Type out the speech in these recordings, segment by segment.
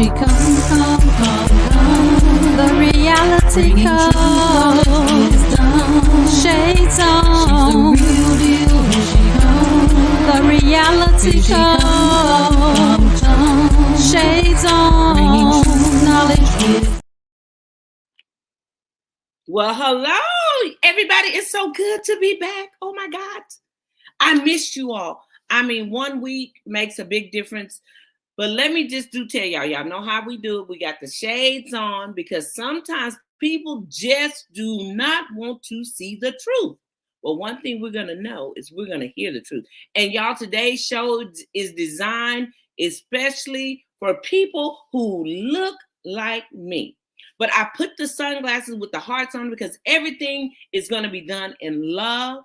she come. The reality comes. Shades on. She's the real deal. Here she comes. The reality comes. Shades on. Knowledge. Well, hello, everybody. It's so good to be back. Oh my God. I missed you all. I mean, 1 week makes a big difference. But let me just tell y'all know how we do it. We got the shades on because sometimes people just do not want to see the truth. Well, one thing we're going to know is we're going to hear the truth. And y'all, today's show is designed especially for people who look like me. But I put the sunglasses with the hearts on because everything is going to be done in love,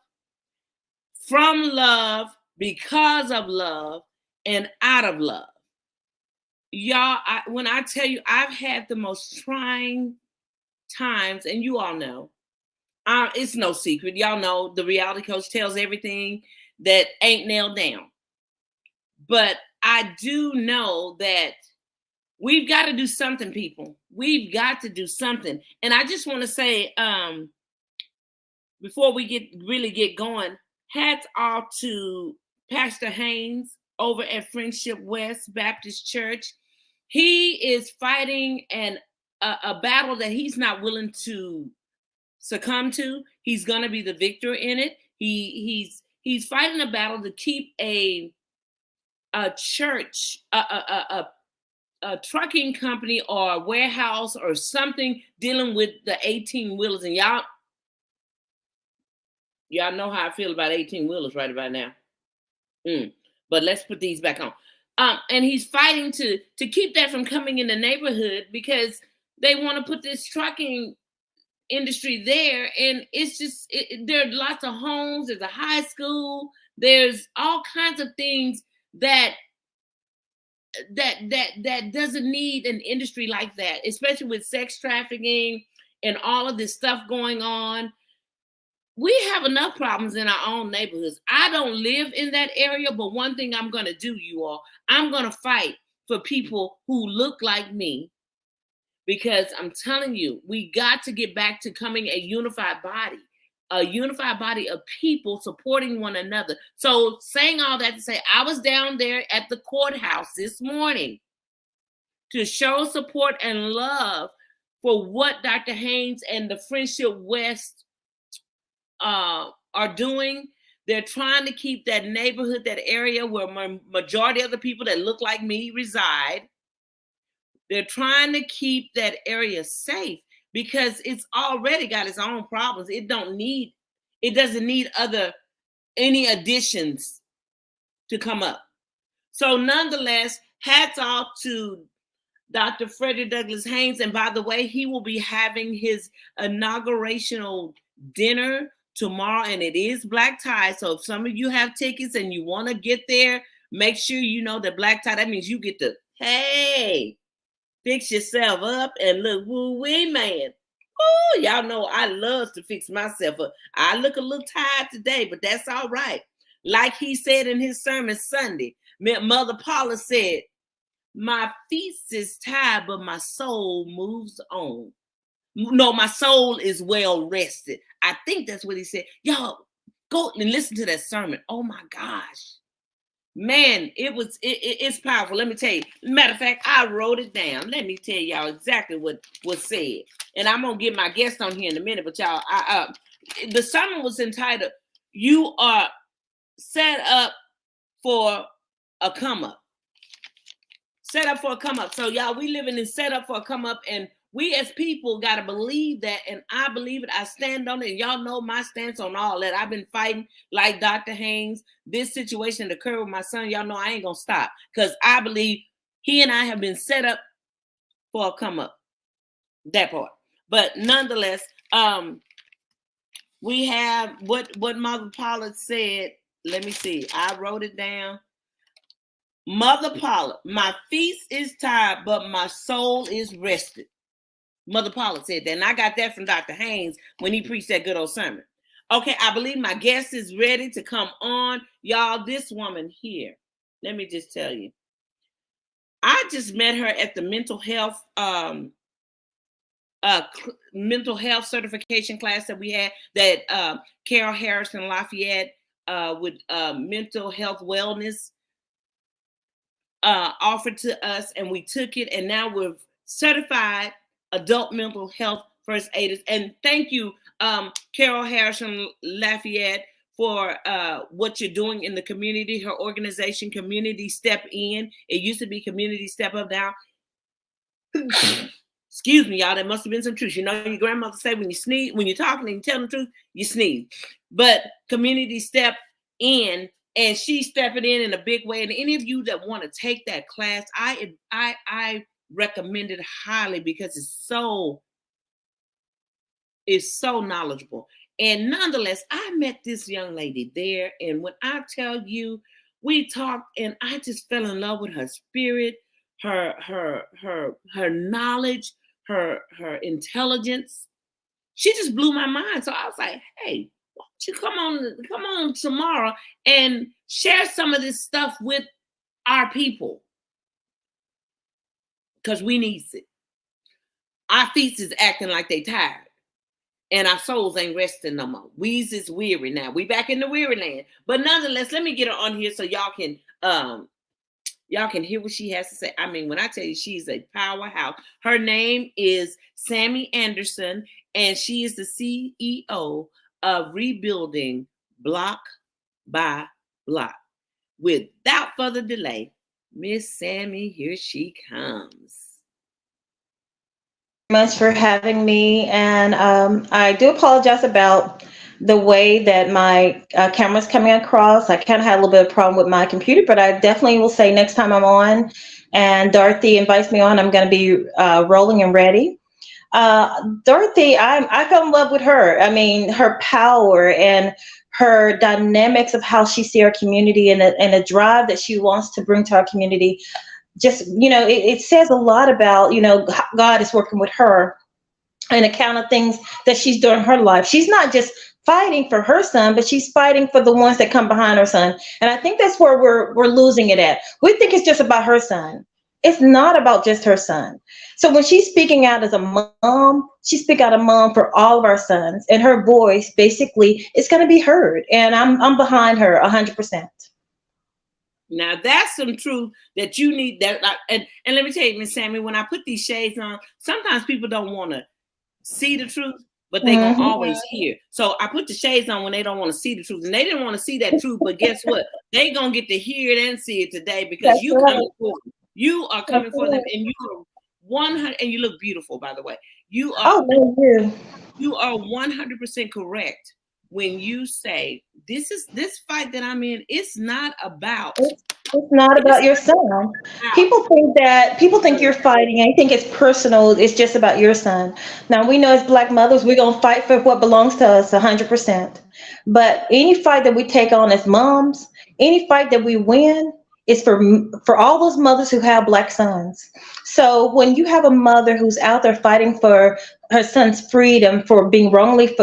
from love, because of love, and out of love. Y'all, when I tell you, I've had the most trying times, and you all know, it's no secret. Y'all know the reality coach tells everything that ain't nailed down. But I do know that we've got to do something, people. We've got to do something. And I just want to say, before we really get going, hats off to Pastor Haynes over at Friendship West Baptist Church. He is fighting a battle that he's not willing to succumb to. He's going to be the victor in it. He's fighting a battle to keep a church, a trucking company or a warehouse or something dealing with the 18-wheelers. And y'all know how I feel about 18-wheelers right about now. But let's put these back on. And he's fighting to keep that from coming in the neighborhood because they want to put this trucking industry there. And it's just, there are lots of homes. There's a high school. There's all kinds of things that doesn't need an industry like that, especially with sex trafficking and all of this stuff going on. We have enough problems in our own neighborhoods. I don't live in that area, but one thing I'm going to do, you all, I'm going to fight for people who look like me, because I'm telling you, we got to get back to becoming a unified body of people supporting one another. So saying all that to say, I was down there at the courthouse this morning to show support and love for what Dr. Haynes and the Friendship West are doing. They're trying to keep that neighborhood, that area where majority of the people that look like me reside. They're trying to keep that area safe because it's already got its own problems. It doesn't need any additions to come up. So nonetheless, hats off to Dr. Frederick Douglass Haynes. And by the way, he will be having his inaugurational dinner tomorrow, and it is black tie. So if some of you have tickets and you want to get there, make sure you know that black tie, that means you get to, hey, fix yourself up and look woo-wee, man. Oh, y'all know I love to fix myself up. I look a little tired today, but that's all right. Like he said in his sermon Sunday, Mother Paula said, my feast is tired, but my soul moves on. No, my soul is well rested. I think that's what he said. Y'all, go and listen to that sermon. Oh my gosh. Man, it's powerful. Let me tell you. Matter of fact, I wrote it down. Let me tell y'all exactly what was said. And I'm going to get my guest on here in a minute. But y'all, the sermon was entitled, You Are Set Up for a Come Up. Set up for a come up. So y'all, we living in set up for a come up, and we as people got to believe that, and I believe it. I stand on it. And y'all know my stance on all that. I've been fighting like Dr. Haynes. This situation that occurred with my son, y'all know I ain't going to stop because I believe he and I have been set up for a come up. That part. But nonetheless, we have what Mother Paula said. Let me see. I wrote it down. Mother Paula, my feast is tired, but my soul is rested. Mother Paula said that, and I got that from Dr. Haynes when he preached that good old sermon. Okay, I believe my guest is ready to come on. Y'all, this woman here, let me just tell you, I just met her at the mental health certification class that we had, that Carol Harrison Lafayette with mental health wellness offered to us, and we took it, and now we're certified adult mental health first aiders. And thank you, Carol Harrison Lafayette, for what you're doing in the community. Her organization, Community Step In. It used to be Community Step Up now. Excuse me, y'all. There must have been some truth. You know, your grandmother say when you sneeze, when you're talking and you tell the truth, you sneeze. But Community Step In, and she's stepping in a big way. And any of you that want to take that class, I recommend it highly, because it's so knowledgeable. And nonetheless, I met this young lady there, and when I tell you, we talked, and I just fell in love with her spirit, her knowledge, her intelligence. She just blew my mind. So I was like, hey, why don't you come on tomorrow and share some of this stuff with our people, because we need it. Our feet is acting like they tired, and our souls ain't resting no more. We's is weary now. We back in the weary land. But nonetheless, let me get her on here so y'all can hear what she has to say. I mean, when I tell you she's a powerhouse, her name is Sammy Anderson, and she is the CEO of Rebuilding Block by Block. Without further delay, Miss Sammy, here she comes. Much for having me, and I do apologize about the way that my camera's coming across. I kind of had a little bit of problem with my computer, but I definitely will say next time I'm on and Dorothy invites me on, I'm going to be rolling and ready. Dorothy, I fell in love with her. I mean, her power and her dynamics of how she sees our community, and a drive that she wants to bring to our community. Just, it says a lot about, how God is working with her and account of things that she's doing in her life. She's not just fighting for her son, but she's fighting for the ones that come behind her son. And I think that's where we're losing it at. We think it's just about her son. It's not about just her son. So when she's speaking out as a mom, she's speaking out a mom for all of our sons, and her voice basically is going to be heard. And I'm behind her 100%. Now that's some truth that you need. And let me tell you, Miss Sammy, when I put these shades on, sometimes people don't want to see the truth, but they gonna always hear. So I put the shades on when they don't want to see the truth, and they didn't want to see that truth. But guess what? They gonna get to hear it and see it today, because you coming for them. You are coming for them, and you are 100. And you look beautiful, by the way. You are. Oh, thank you. You are 100% correct when you say this fight that I'm in. It's not about. It's not about your son. People think you're fighting, and you think it's personal. It's just about your son. Now, we know as Black mothers, we're going to fight for what belongs to us 100%. But any fight that we take on as moms, any fight that we win, is for all those mothers who have Black sons. So when you have a mother who's out there fighting for her son's freedom, for being wrongly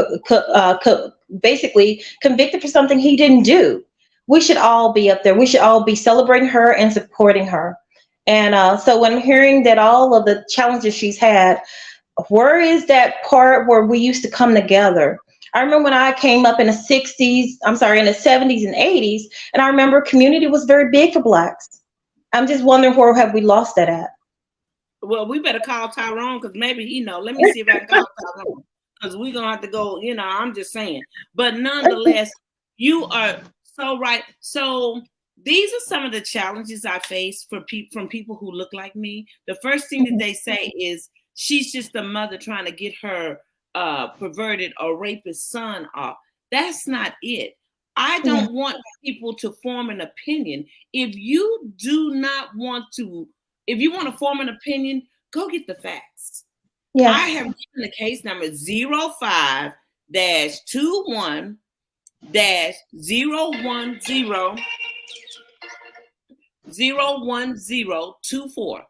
basically convicted for something he didn't do, we should all be up there. We should all be celebrating her and supporting her. And so when I'm hearing that all of the challenges she's had, where is that part where we used to come together? I remember when I came up in the 70s and 80s, and I remember community was very big for Blacks. I'm just wondering, where have we lost that at? Well, we better call Tyrone, because maybe he know. Let me see if I can call Tyrone, because we're going to have to go, I'm just saying. But nonetheless, you are so right. So these are some of the challenges I face from people who look like me. The first thing that they say is, she's just a mother trying to get her perverted or rapist son off. That's not it. I don't want people to form an opinion. If you want to form an opinion, go get the facts. Yeah. I have given the case number 05-21-010 01024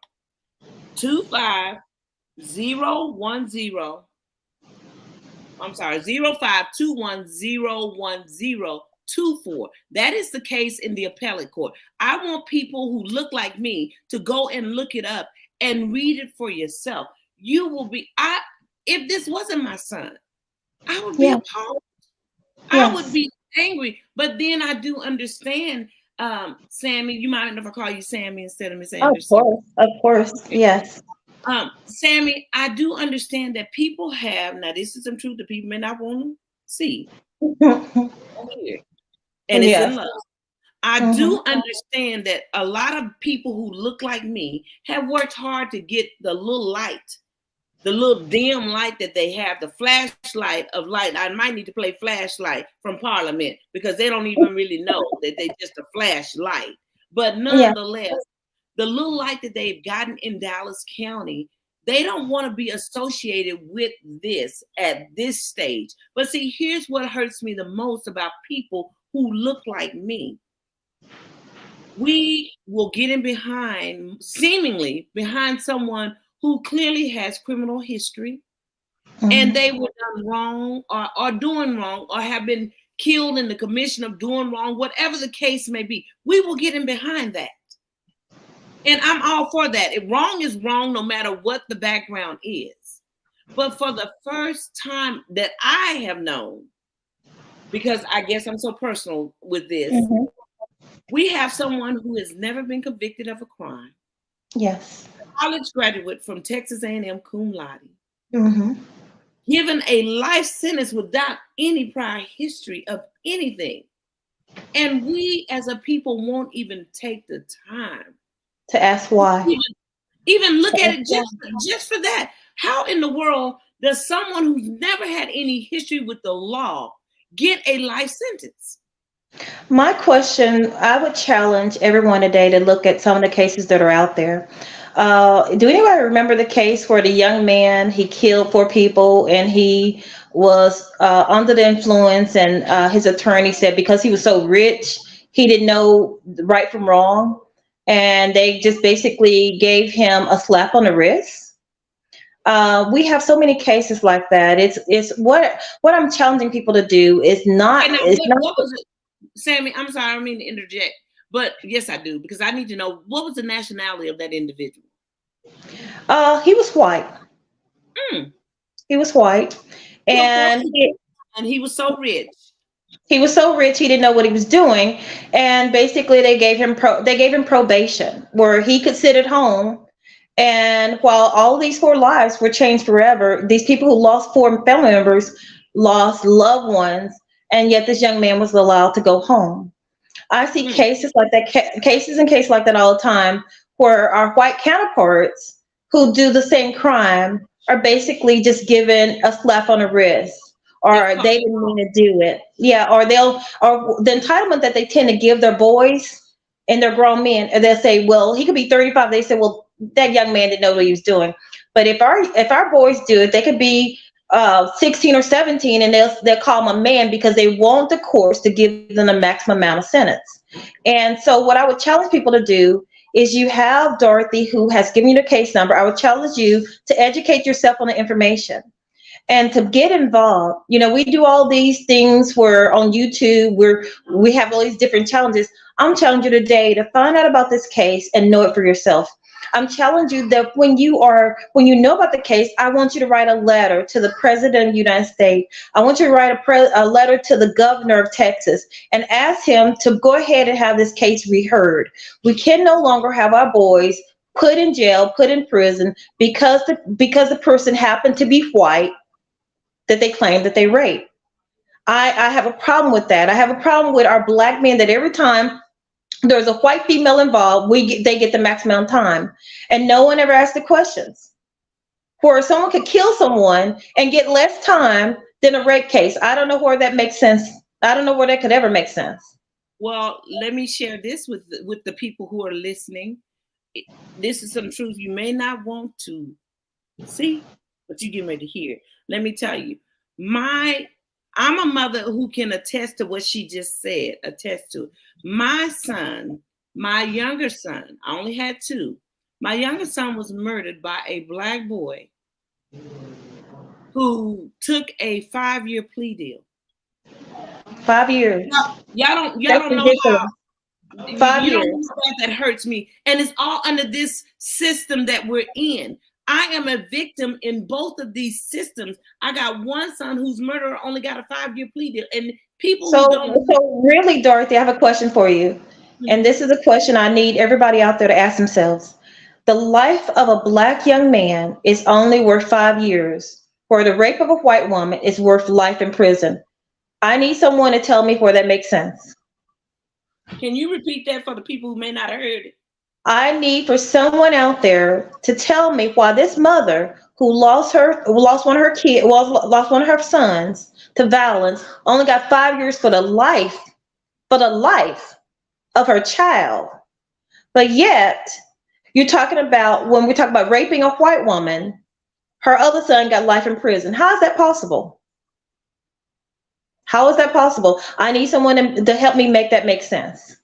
25010. I'm sorry, 05-21-010 2-4. That is the case in the appellate court. I want people who look like me to go and look it up and read it for yourself. You will be, if this wasn't my son, I would be appalled. I would be angry. But then I do understand, Sammy, you mind if I call you Sammy instead of Miss Anderson? Of course, yes. Sammy, I do understand that people have, now this is some truth that people may not want to see. And it's in love. I do understand that a lot of people who look like me have worked hard to get the little light, the little dim light that they have, the flashlight of light. I might need to play Flashlight from Parliament because they don't even really know that they're just a flashlight. But nonetheless, the little light that they've gotten in Dallas County, they don't want to be associated with this at this stage. But see, here's what hurts me the most about people who look like me. We will get in behind, seemingly behind someone who clearly has criminal history, and they were done wrong or doing wrong or have been killed in the commission of doing wrong, whatever the case may be. We will get in behind that. And I'm all for that. If wrong is wrong, no matter what the background is. But for the first time that I have known, because I guess I'm so personal with this, we have someone who has never been convicted of a crime. Yes. College graduate from Texas A&M cum laude. Given a life sentence without any prior history of anything. And we as a people won't even take the time to ask why. Even look at it just for that. How in the world does someone who's never had any history with the law get a life sentence? My question, I would challenge everyone today to look at some of the cases that are out there. Do anybody remember the case where the young man, he killed 4 people and he was under the influence, and his attorney said because he was so rich, he didn't know right from wrong. And they just basically gave him a slap on the wrist. We have so many cases like that. It's what I'm challenging people to do is not. What was it, Sammy? I'm sorry, I don't mean to interject, but yes, I do, because I need to know what was the nationality of that individual. He was white. He was white, and he was so rich. He was so rich, he didn't know what he was doing, and basically they gave him probation, where he could sit at home. And while all these 4 lives were changed forever, these people who lost 4 family members lost loved ones, and yet this young man was allowed to go home. I see cases like that, cases like that all the time, where our white counterparts who do the same crime are basically just given a slap on the wrist. Or they didn't mean to do it. Yeah, or the entitlement that they tend to give their boys and their grown men, and they'll say, well, he could be 35. They say, well, that young man didn't know what he was doing. But if our boys do it, they could be 16 or 17, and they'll call them a man because they want the courts to give them the maximum amount of sentence. And so what I would challenge people to do is, you have Dorothy who has given you the case number. I would challenge you to educate yourself on the information and to get involved. You know, we do all these things where on YouTube, we have all these different challenges. I'm challenging you today to find out about this case and know it for yourself. I'm challenging you that when you know about the case, I want you to write a letter to the President of the United States. I want you to write a letter to the Governor of Texas and ask him to go ahead and have this case reheard. We can no longer have our boys put in jail, put in prison because the person happened to be white, that they claim that they raped. I have a problem with that. I have a problem with our black men that every time there's a white female involved, they get the maximum time, and no one ever asks the questions. Where someone could kill someone and get less time than a rape case. I don't know where that makes sense. I don't know where that could ever make sense. Well, let me share this with the people who are listening. This is some truth you may not want to see, but you get ready to hear. Let me tell you, I'm a mother who can attest to what she just said, attest to. My son, my younger son, I only had 2. My younger son was murdered by a black boy who took a 5-year plea deal. 5 years. Y'all That's don't know how. ridiculous. Five You don't years. know how bad that hurts me. And it's all under this system that we're in. I am a victim in both of these systems. I got one son whose murderer only got a 5-year plea deal. And people who don't So really, Dorothy, I have a question for you. And this is a question I need everybody out there to ask themselves. The life of a black young man is only worth 5 years. For the rape of a white woman is worth life in prison. I need someone to tell me where that makes sense. Can you repeat that for the people who may not have heard it? I need for someone out there to tell me why this mother who lost one of her kids, lost one of her sons to violence, only got 5 years for the life of her child. But yet, you're talking about when we talk about raping a white woman, her other son got life in prison. How is that possible? How is that possible? I need someone to help me make that make sense.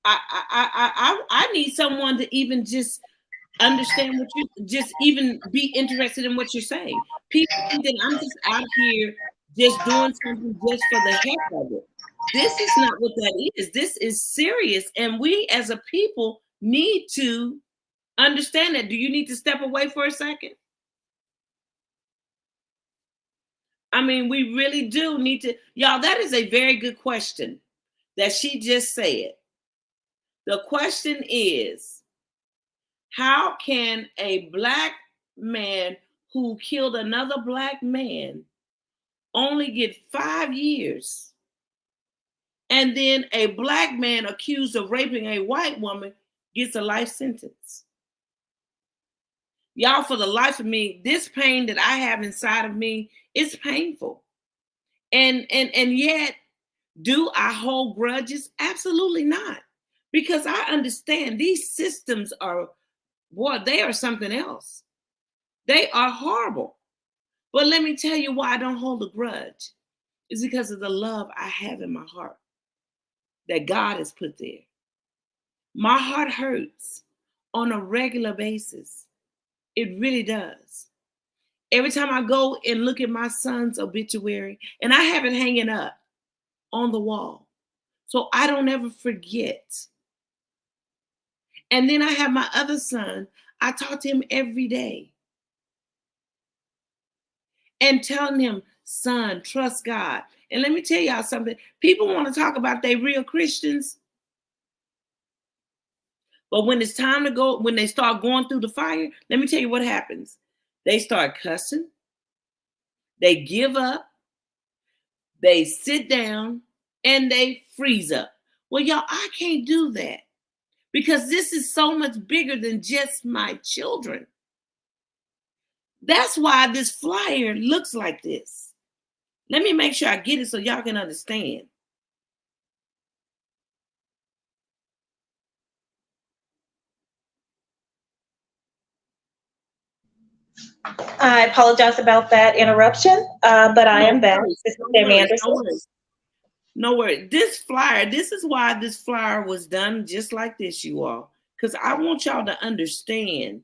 I need someone to even just understand what you just even be interested in what you're saying. People think that I'm just out here just doing something just for the heck of it. This is not what that is. This is serious, and we as a people need to understand that. Do you need to step away for a second? I mean, we really do need to. Y'all, that is a very good question that she just said. The question is, how can a black man who killed another black man only get 5 years? And then a black man accused of raping a white woman gets a life sentence. Y'all, for the life of me, this pain that I have inside of me is painful. And yet, do I hold grudges? Absolutely not. Because I understand these systems are, boy, they are something else. They are horrible. But let me tell you why I don't hold a grudge. It's because of the love I have in my heart that God has put there. My heart hurts on a regular basis. It really does. Every time I go and look at my son's obituary, and I have it hanging up on the wall, so I don't ever forget. And then I have my other son. I talk to him every day and telling him, son, trust God. And let me tell y'all something. People want to talk about they real Christians. But when it's time to go, when they start going through the fire, let me tell you what happens. They start cussing. They give up. They sit down and they freeze up. Well, y'all, I can't do that because this is so much bigger than just my children. That's why this flyer looks like this. Let me make sure I get it so y'all can understand. I apologize about that interruption, but I am back. This is Tammy Anderson. No worries. This flyer, this is why this flyer was done just like this, you all. Because I want y'all to understand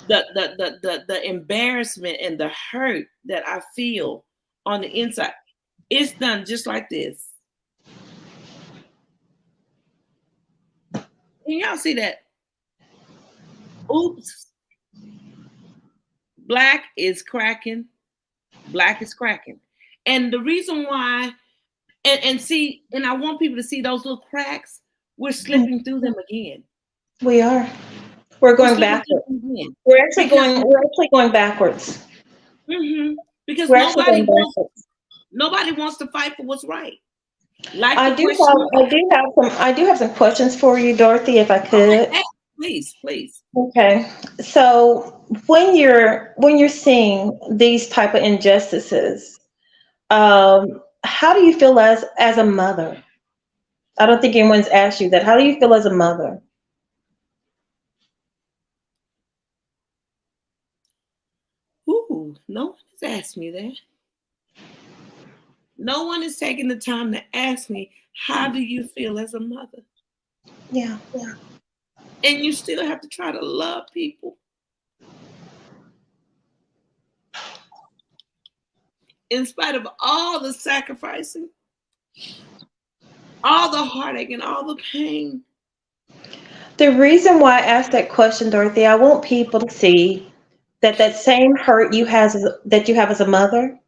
the embarrassment and the hurt that I feel on the inside. It's done just like this. Can y'all see that? Oops. Black is cracking. Black is cracking. And the reason why, and see, and I want people to see those little cracks, we're slipping through them again. We are. We're going backwards. We're actually going backwards. Mm-hmm. Because nobody wants to fight for what's right. Like I do have some questions for you, Dorothy, if I could. Okay. Please. Okay. So when you're seeing these type of injustices, how do you feel as a mother? I don't think anyone's asked you that. How do you feel as a mother? Ooh, no one has asked me that. No one is taking the time to ask me, how do you feel as a mother? Yeah. And you still have to try to love people. in spite of all the sacrificing, all the heartache and all the pain. The reason why I asked that question, Dorothy, I want people to see that that same hurt that you have as a mother,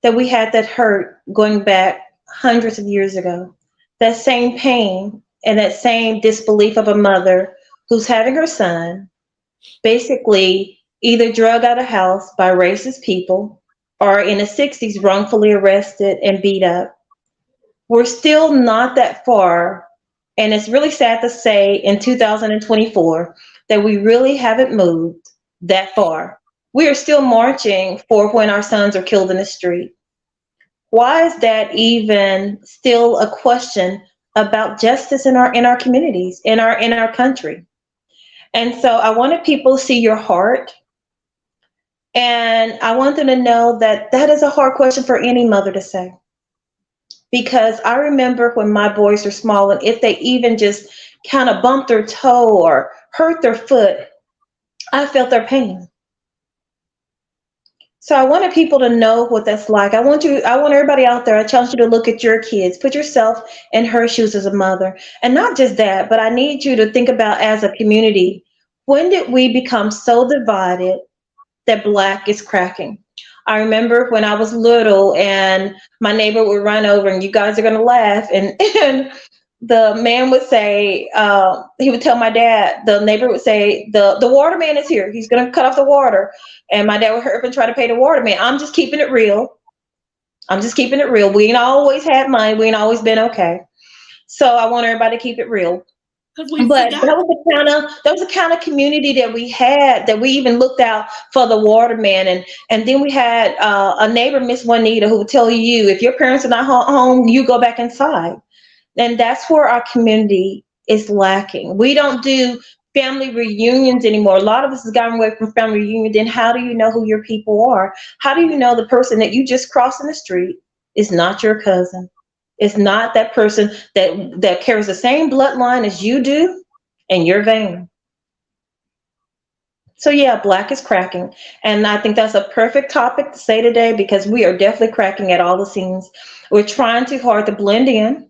that we had that hurt going back hundreds of years ago. That same pain and that same disbelief of a mother who's having her son basically either drug out of house by racist people or in the 60s wrongfully arrested and beat up. We're still not that far. And it's really sad to say in 2024 that we really haven't moved that far. We are still marching for when our sons are killed in the street. Why is that even still a question about justice in our communities, in our country? And so I wanted people to see your heart. And I want them to know that that is a hard question for any mother to say. Because I remember when my boys were small, and if they even just kind of bumped their toe or hurt their foot, I felt their pain. So I wanted people to know what that's like. I want everybody out there, I challenge you to look at your kids, put yourself in her shoes as a mother. And not just that, but I need you to think about as a community, when did we become so divided that Black is cracking? I remember when I was little and my neighbor would run over, and you guys are going to laugh, and the man would say, he would tell my dad, the neighbor would say, the waterman is here. He's going to cut off the water. And my dad would hurry up and try to pay the waterman. I'm just keeping it real. I'm just keeping it real. We ain't always had money. We ain't always been okay. So I want everybody to keep it real. But that was the kind of community that we had, that we even looked out for the waterman. And then we had a neighbor, Miss Juanita, who would tell you, if your parents are not home, you go back inside. And that's where our community is lacking. We don't do family reunions anymore. A lot of us has gotten away from family reunions. Then how do you know who your people are? How do you know the person that you just crossed in the street is not your cousin? It's not that person that carries the same bloodline as you do in your vein. So yeah, Black is cracking. And I think that's a perfect topic to say today, because we are definitely cracking at all the seams. We're trying too hard to blend in,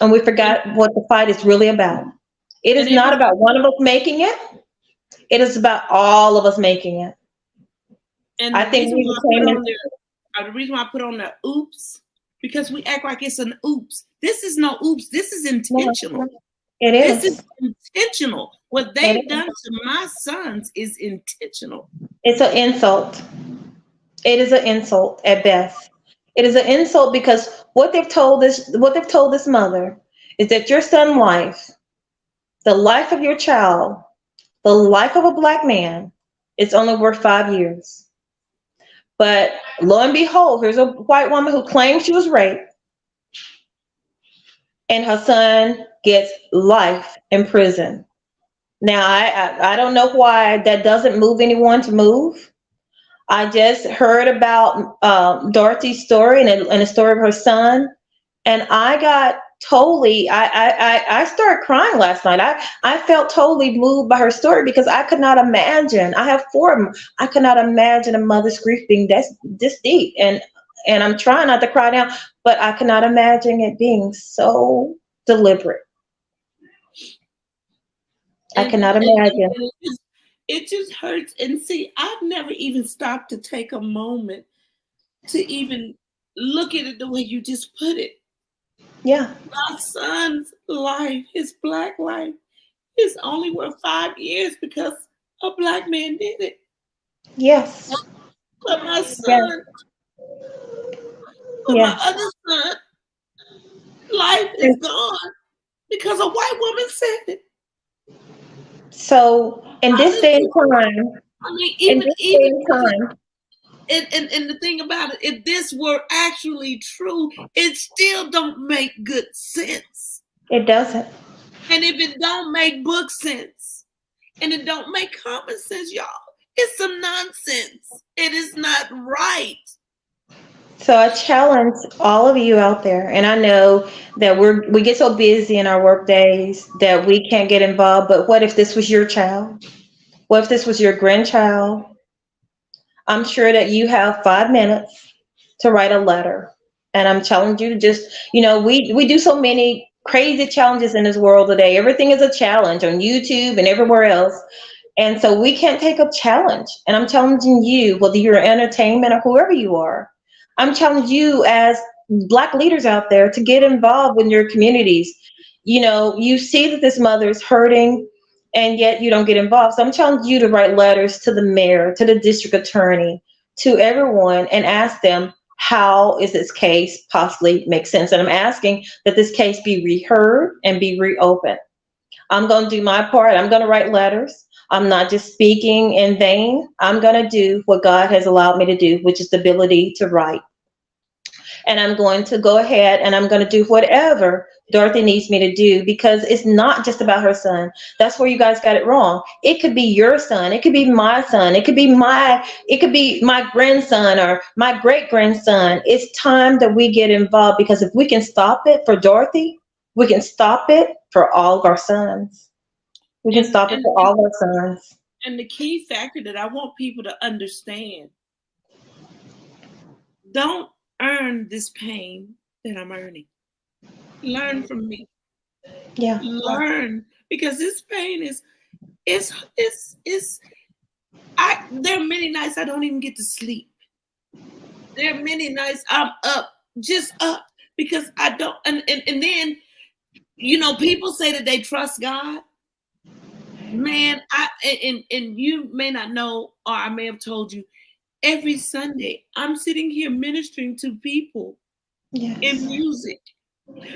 and we forgot what the fight is really about. It is not about one of us making it. It is about all of us making it. And I think the reason why I put on the oops, because we act like it's an oops. This is no oops. This is intentional. It is. This is intentional. What they've done to my sons is intentional. It's an insult. It is an insult at best. It is an insult because what they've told this mother is that your son's life, the life of your child, the life of a Black man, is only worth 5 years. But lo and behold, here's a white woman who claims she was raped, and her son gets life in prison. Now, I don't know why that doesn't move anyone to move. I just heard about Dorothy's story and the story of her son, and I got totally, I started crying last night. I felt totally moved by her story, because I could not imagine. I have 4 of them. I could not imagine a mother's grief being this deep. And I'm trying not to cry now, but I cannot imagine it being so deliberate. I cannot imagine. It just hurts. And see, I've never even stopped to take a moment to even look at it the way you just put it. Yeah. My son's life, his Black life, is only worth 5 years because a Black man did it. Yes. But my son, my other son, life is gone because a white woman said it. So in this day and time, and the thing about it, if this were actually true, it still don't make good sense. It doesn't. And if it don't make book sense, and it don't make common sense, y'all, it's some nonsense. It is not right. So I challenge all of you out there, and I know that we get so busy in our work days that we can't get involved, but what if this was your child? What if this was your grandchild? I'm sure that you have 5 minutes to write a letter. And I'm challenging you to just, we do so many crazy challenges in this world today. Everything is a challenge on YouTube and everywhere else. And so we can't take a challenge. And I'm challenging you, whether you're entertainment or whoever you are, I'm challenging you as Black leaders out there to get involved in your communities. You see that this mother is hurting and yet you don't get involved. So I'm challenging you to write letters to the mayor, to the district attorney, to everyone, and ask them, how is this case possibly make sense? And I'm asking that this case be reheard and be reopened. I'm going to do my part. I'm going to write letters. I'm not just speaking in vain. I'm going to do what God has allowed me to do, which is the ability to write. And I'm going to go ahead and I'm going to do whatever Dorothy needs me to do, because it's not just about her son. That's where you guys got it wrong. It could be your son. It could be my son. It could be my grandson or my great grandson. It's time that we get involved, because if we can stop it for Dorothy, we can stop it for all of our sons. We can stop it for all of our sons. And the key factor that I want people to understand: don't earn this pain that I'm earning. Learn from me. Yeah. Learn, because this pain is there are many nights I don't even get to sleep. There are many nights I'm up, just up, because I don't, and then, people say that they trust God. Man, and you may not know, or I may have told you, every Sunday I'm sitting here ministering to people in music,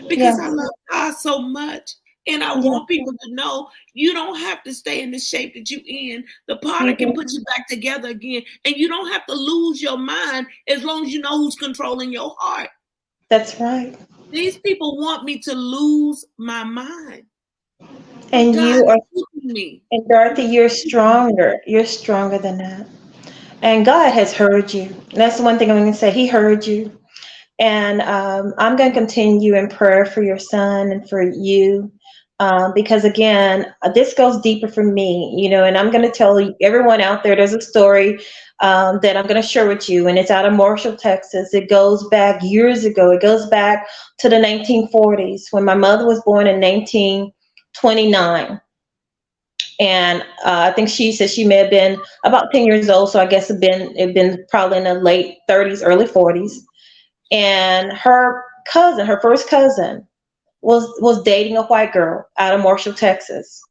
because I love God so much. And I want people to know you don't have to stay in the shape that you're in. The potter can put you back together again. And you don't have to lose your mind as long as you know who's controlling your heart. That's right. These people want me to lose my mind. And God you are keeping me. And Dorothy, you're stronger. You're stronger than that. And God has heard you. That's the one thing I'm going to say. He heard you. And I'm going to continue in prayer for your son and for you. Because again, this goes deeper for me, and I'm going to tell everyone out there, there's a story that I'm going to share with you, and it's out of Marshall, Texas. It goes back years ago. It goes back to the 1940s, when my mother was born in 1929. And I think she said she may have been about 10 years old. So I guess it'd been probably in the late 30s, early 40s. And her first cousin, was dating a white girl out of Marshall, Texas.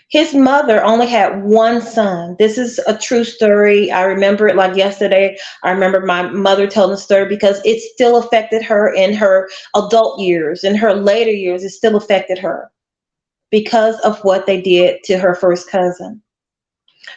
His mother only had one son. This is a true story. I remember it like yesterday. I remember my mother telling the story, because it still affected her in her adult years. In her later years, it still affected her, because of what they did to her first cousin.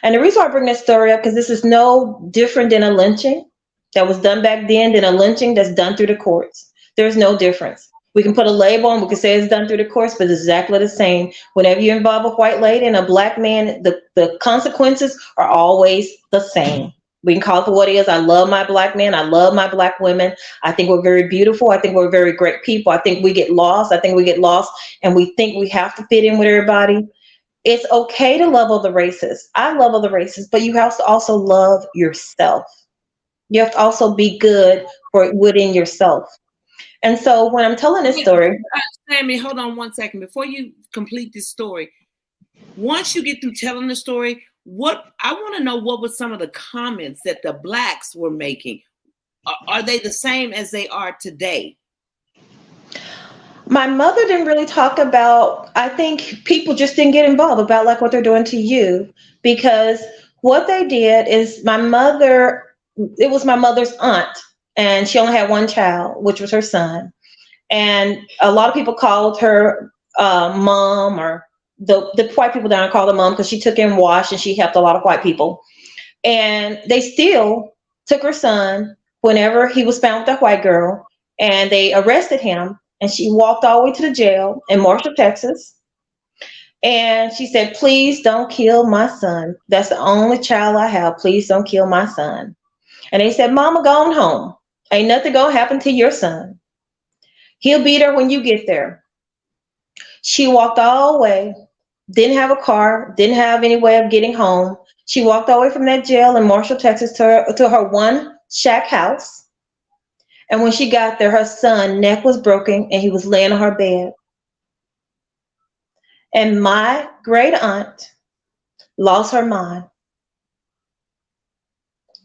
And the reason why I bring this story up, because this is no different than a lynching that was done back then than a lynching that's done through the courts. There's no difference. We can put a label on, we can say it's done through the courts, but it's exactly the same. Whenever you involve a white lady and a black man, the consequences are always the same. We can call it for what it is. I love my black men. I love my black women. I think we're very beautiful. I think we're very great people. I think we get lost. And we think we have to fit in with everybody. It's okay to love other races. I love other races, but you have to also love yourself. You have to also be good within yourself. And so when I'm telling this story, Sammy, hold on one second before you complete this story. Once you get through telling the story, what I want to know, what were some of the comments that the blacks were making? Are they the same as they are today? My mother didn't really talk about, I think people just didn't get involved about like what they're doing to you, because what they did is it was my mother's aunt, and she only had one child, which was her son. And a lot of people called her mom, or the white people down there called her mom, because she took in wash and she helped a lot of white people. And they still took her son whenever he was found with that white girl, and they arrested him. And she walked all the way to the jail in Marshall, Texas. And she said, "Please don't kill my son. That's the only child I have. Please don't kill my son." And they said, "Mama, go on home. Ain't nothing gonna happen to your son. He'll be there when you get there." She walked all the way, didn't have a car, didn't have any way of getting home. She walked all the way from that jail in Marshall, Texas to her one shack house. And when she got there, her son neck was broken and he was laying on her bed. And my great aunt lost her mind.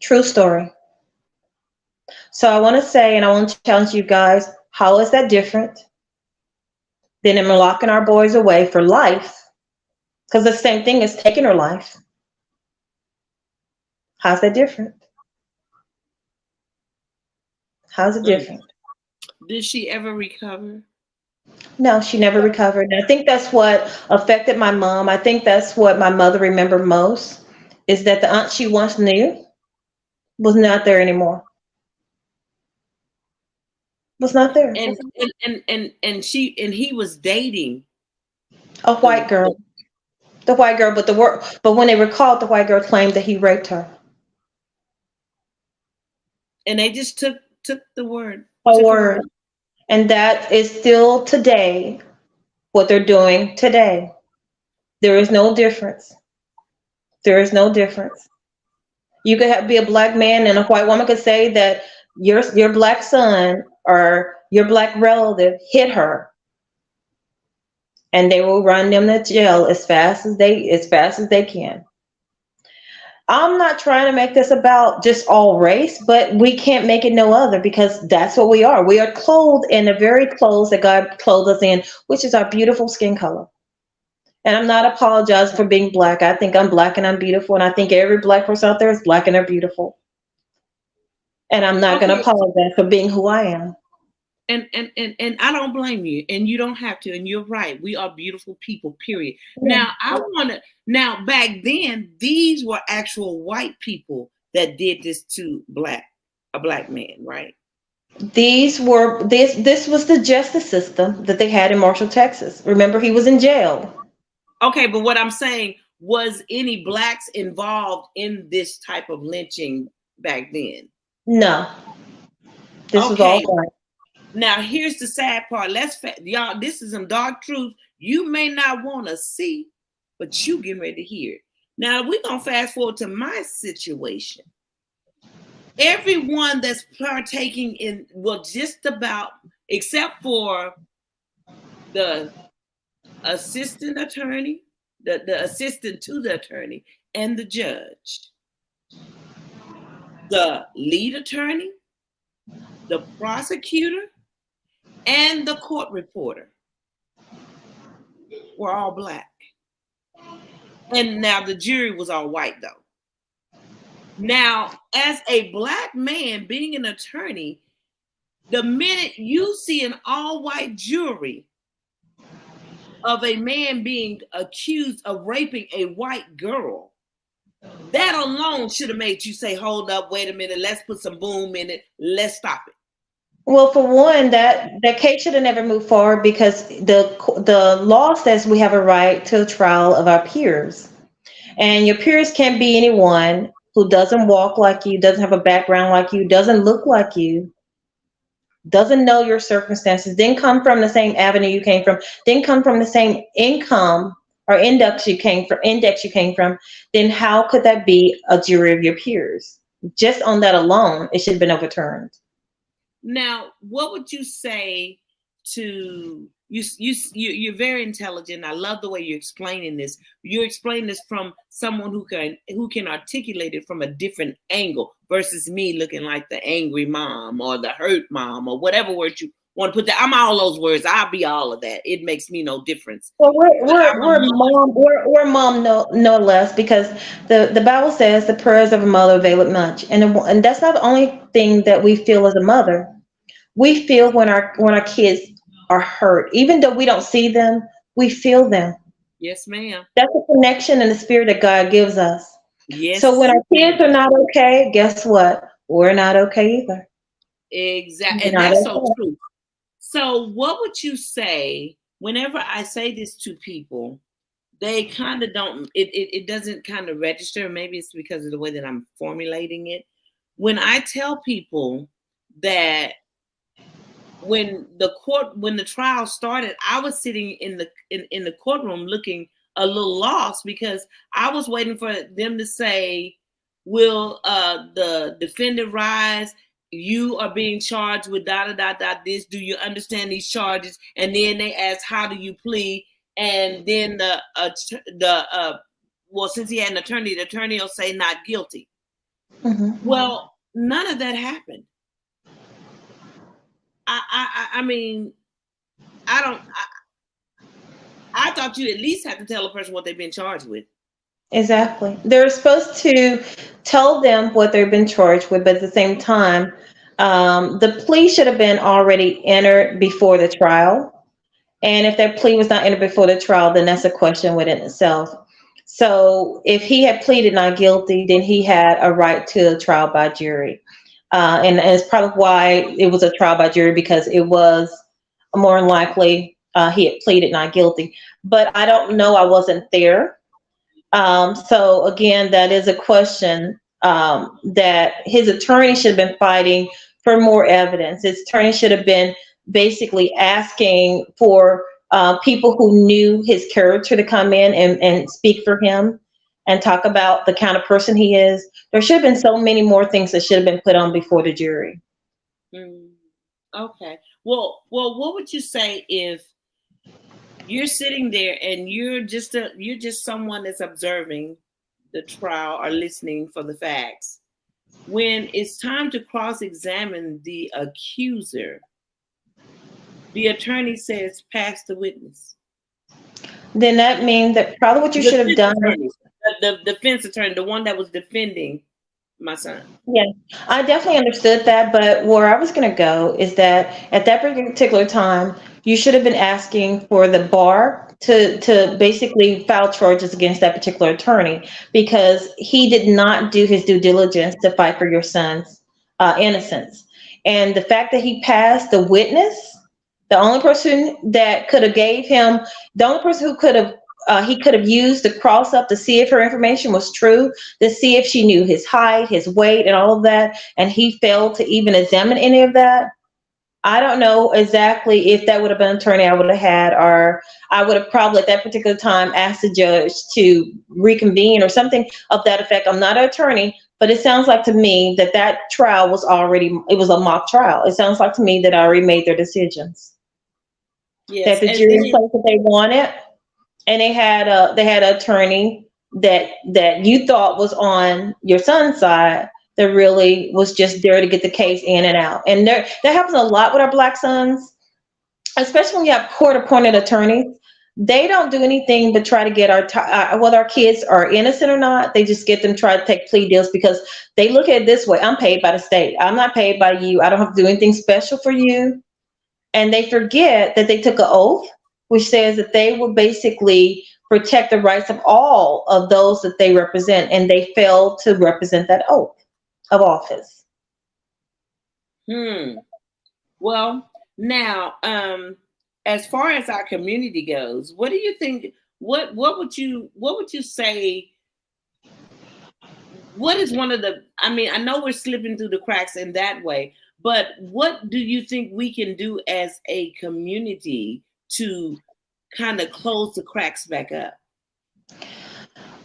True story. So I want to say, and I want to challenge you guys, how is that different than them locking our boys away for life? Because the same thing is taking her life. How's that different? How's it different? Did she ever recover? No, she never recovered. And I think that's what affected my mom. I think that's what my mother remembered most, is that the aunt she once knew was not there anymore. Was not there. And he was dating A white girl. The white girl, but when they recalled, the white girl claimed that he raped her. And they just took the word. A word. And that is still today what they're doing today. There is no difference. There is no difference. You could be a black man and a white woman could say that your black son or your black relative hit her, and they will run them to jail as fast as they can. I'm not trying to make this about just all race, but we can't make it no other, because that's what we are. We are clothed in the very clothes that God clothed us in, which is our beautiful skin color. And I'm not apologizing for being black. I think I'm black and I'm beautiful, and I think every black person out there is black and they're beautiful. And I'm not going to apologize for being who I am. And I don't blame you, and you don't have to, and you're right. We are beautiful people, period. Now, now back then, these were actual white people that did this to a black man, right? This was the justice system that they had in Marshall, Texas. Remember, he was in jail. Okay, but what I'm saying, was any blacks involved in this type of lynching back then? No. This was all white. Now, here's the sad part. Y'all, this is some dark truth you may not want to see, but you get ready to hear it. Now, we're going to fast forward to my situation. Everyone that's partaking in, well, just about, except for the assistant attorney, the assistant to the attorney, and the judge, the lead attorney, the prosecutor, and the court reporter were all black. And now the jury was all white, though. Now, as a black man being an attorney, the minute you see an all-white jury of a man being accused of raping a white girl, that alone should have made you say, hold up, wait a minute, let's put some boom in it, let's stop it. Well, for one, that case should have never moved forward, because the law says we have a right to a trial of our peers. And your peers can't be anyone who doesn't walk like you, doesn't have a background like you, doesn't look like you, doesn't know your circumstances, didn't come from the same avenue you came from, didn't come from the same income or index you came from, then how could that be a jury of your peers? Just on that alone, it should have been overturned. Now, what would you say to you're very intelligent. I love the way you're explaining this. You're explaining this from someone who can articulate it from a different angle versus me looking like the angry mom or the hurt mom or whatever word you want to put that. I'm all those words. I'll be all of that. It makes me no difference. Well, we're mom no less, because the Bible says the prayers of a mother availeth much, and that's not the only thing that we feel as a mother. We feel when our kids are hurt, even though we don't see them, we feel them. Yes, ma'am. That's a connection in the spirit that God gives us. Yes. So when our kids are not okay, guess what? We're not okay either. Exactly. And that's so true. So what would you say whenever I say this to people? They kind of don't, it doesn't kind of register. Maybe it's because of the way that I'm formulating it. When I tell people that when the trial started, I was sitting in the courtroom looking a little lost, because I was waiting for them to say, will the defendant rise you are being charged with this. Do you understand these charges? And then they ask, how do you plead? And then well, since he had an attorney, the attorney will say not guilty. Mm-hmm. Well, none of that happened. I mean, I thought you at least have to tell a person what they've been charged with. Exactly. They're supposed to tell them what they've been charged with, but at the same time, the plea should have been already entered before the trial. And if that plea was not entered before the trial, then that's a question within itself. So if he had pleaded not guilty, then he had a right to a trial by jury. And it's probably why it was a trial by jury, because it was more than likely he had pleaded not guilty. But I don't know. I wasn't there. So again, that is a question that his attorney should have been fighting for more evidence. His attorney should have been basically asking for people who knew his character to come in and speak for him and talk about the kind of person he is. There should have been so many more things that should have been put on before the jury. Okay. Well, what would you say if you're sitting there and you're just someone that's observing the trial or listening for the facts? When it's time to cross-examine the accuser, the attorney says, pass the witness. Then that means that probably what you should have done. The defense attorney, the one that was defending my son. Yeah, I definitely understood that, but where I was going to go is that at that particular time, you should have been asking for the bar to basically file charges against that particular attorney, because he did not do his due diligence to fight for your son's innocence. And the fact that he passed the witness, the only person that could have gave him, the only person who could have he could have used to cross up to see if her information was true, to see if she knew his height, his weight, and all of that, and he failed to even examine any of that. I don't know exactly if that would have been an attorney I would have had, or I would have probably at that particular time asked the judge to reconvene or something of that effect. I'm not an attorney, but it sounds like to me that that trial was it was a mock trial. It sounds like to me that I already made their decisions. Yes, that the jury placed what they wanted. And they had an attorney that you thought was on your son's side that really was just there to get the case in and out. And that happens a lot with our Black sons, especially when you have court-appointed attorneys. They don't do anything but try to get whether our kids are innocent or not. They just get them try to take plea deals, because they look at it this way: I'm paid by the state. I'm not paid by you. I don't have to do anything special for you. And they forget that they took an oath, which says that they will basically protect the rights of all of those that they represent, and they failed to represent that oath of office. Well, now, as far as our community goes, what do you think? What would you say? What is one of the? I mean, I know we're slipping through the cracks in that way, but what do you think we can do as a community to kind of close the cracks back up?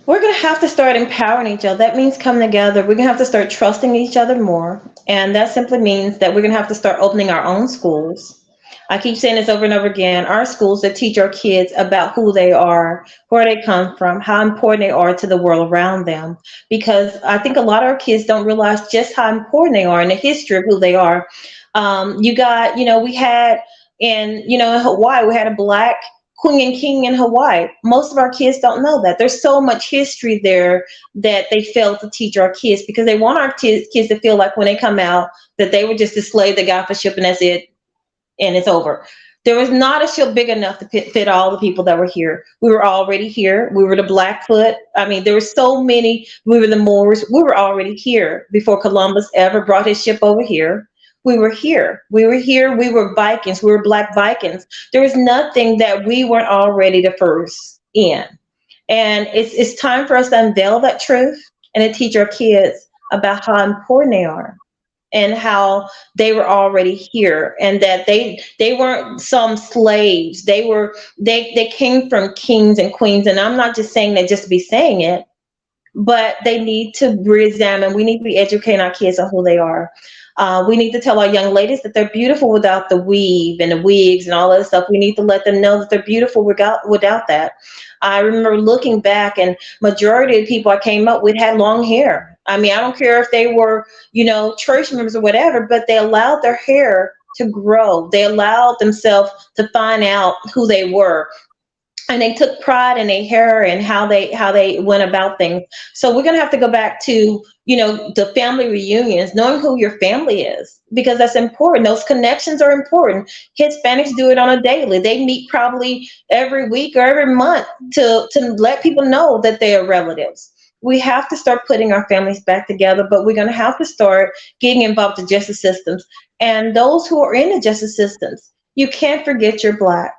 We're going to have to start empowering each other. That means coming together. We're going to have to start trusting each other more. And that simply means that we're going to have to start opening our own schools. I keep saying this over and over again. Our schools that teach our kids about who they are, where they come from, how important they are to the world around them. Because I think a lot of our kids don't realize just how important they are in the history of who they are. We had in Hawaii, we had a Black queen and king in Hawaii. Most of our kids don't know that. There's so much history there that they fail to teach our kids, because they want our kids to feel like when they come out that they were just a slave that got off a ship and that's it, and it's over. There was not a ship big enough to fit all the people that were here. We were already here. We were the Blackfoot. I mean, there were so many. We were the Moors. We were already here before Columbus ever brought his ship over here. We were here. We were Vikings. We were Black Vikings. There was nothing that we weren't already the first in. And it's time for us to unveil that truth and to teach our kids about how important they are and how they were already here, and that they weren't some slaves. They came from kings and queens. And I'm not just saying that just to be saying it, but they need to re-examine. We need to be educating our kids on who they are. We need to tell our young ladies that they're beautiful without the weave and the wigs and all that stuff. We need to let them know that they're beautiful without that. I remember looking back, and majority of people I came up with had long hair. I mean, I don't care if they were, church members or whatever, but they allowed their hair to grow. They allowed themselves to find out who they were, and they took pride in their hair and how they went about things. So we're gonna have to go back to the family reunions, knowing who your family is, because that's important. Those connections are important. Hispanics do it on a daily. They meet probably every week or every month to let people know that they are relatives. We have to start putting our families back together, but we're going to have to start getting involved in justice systems. And those who are in the justice systems, you can't forget you're Black.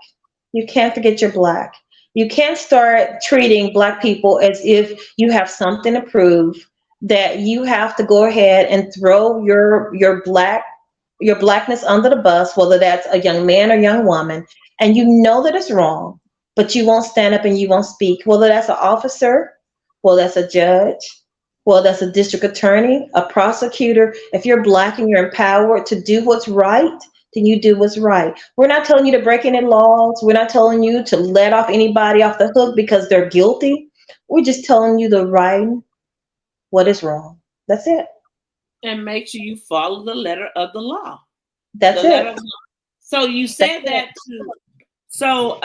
You can't forget you're Black. You can't start treating Black people as if you have something to prove, that you have to go ahead and throw your Blackness under the bus, whether that's a young man or young woman, and you know that it's wrong, but you won't stand up and you won't speak, whether that's an officer, whether that's a judge, whether that's a district attorney, a prosecutor. If you're Black and you're empowered to do what's right, then you do what's right. We're not telling you to break any laws. We're not telling you to let off anybody off the hook because they're guilty. We're just telling you the right, what is wrong. That's it. And make sure you follow the letter of the law. That's the letter it. of the law. So you said that too. So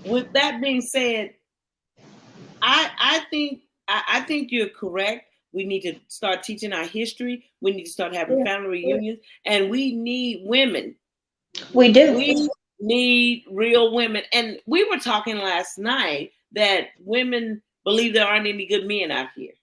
with that being said, I think you're correct. We need to start teaching our history. We need to start having family reunions, and we need women. We do. We need real women. And we were talking last night that women believe there aren't any good men out here.